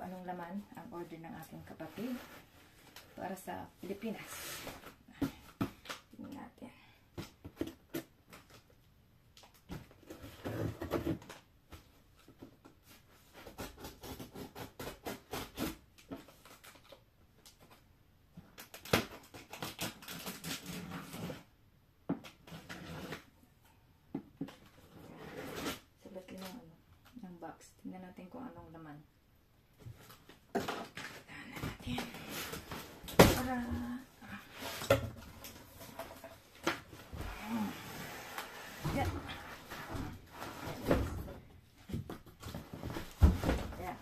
anong laman ang order ng aking kapatid para sa Pilipinas. Tingnan natin. Tingnan natin kung anong laman. Tingnan natin. Para... Yeah. Yeah.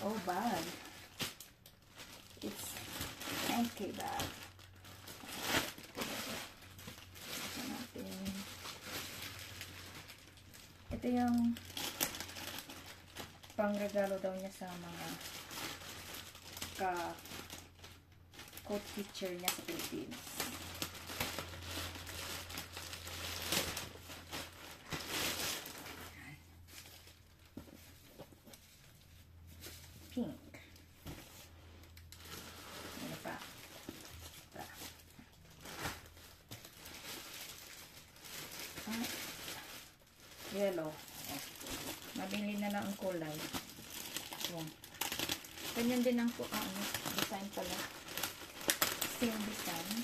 Oh, bag. It's NK bag. Ito yung pangregalo daw niya sa mga co-teacher niya sa Pilipinas. Pink. Ano pa? Yellow. Oh. Mabili na lang ang kulay. Oh. Ganyan din ang design pala. Same design.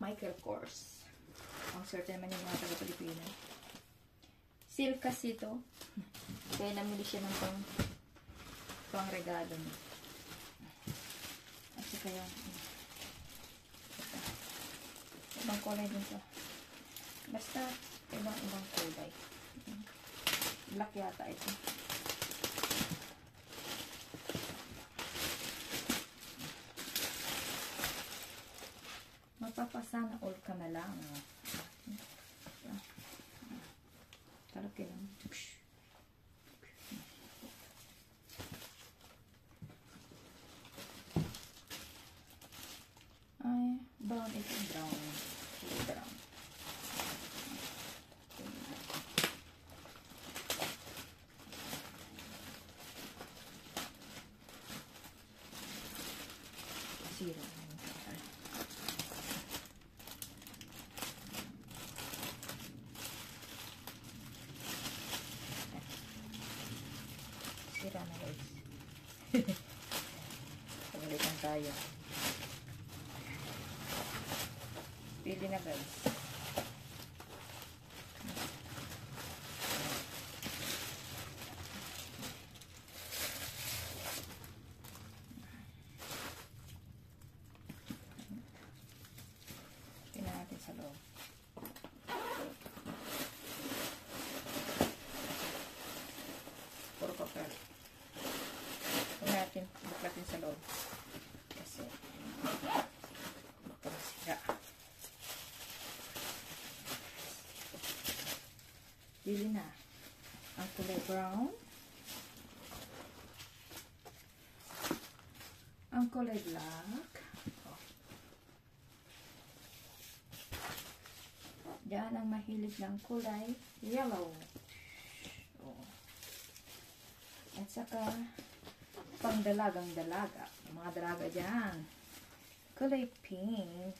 Michael Kors. Ang swerte naman yung mga taga-Pilipinas. Silk kasi ito. Kaya namili siya ng pang regalo mo. At saka yung ibang kulay din to. Basta ibang kulay. Black yata ito. Mapapasana all ka na lang. Talaki lang. Brown ito, brown. Brown. Zero. Sira na guys. Pagalitan tayo. Pili na guys. Tingnan natin sa loob. Puro papel. Tingnan natin. Buklatin sa loob. Kasi sira. Pili na. Ang kulay brown. Ang kulay black. Oh. Diyan ang mahilig ng kulay yellow. Oh. At saka pang dalagang dalaga. Mga dalaga dyan. Kulay pink.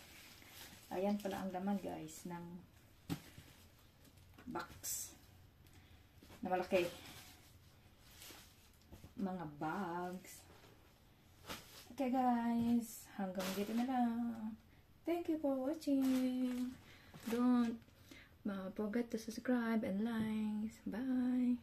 Ayan pala ang laman guys ng box na malaki. Mga bags. Okay guys, hanggang dito na lang. Thank you for watching. Don't forget to subscribe and like. Bye.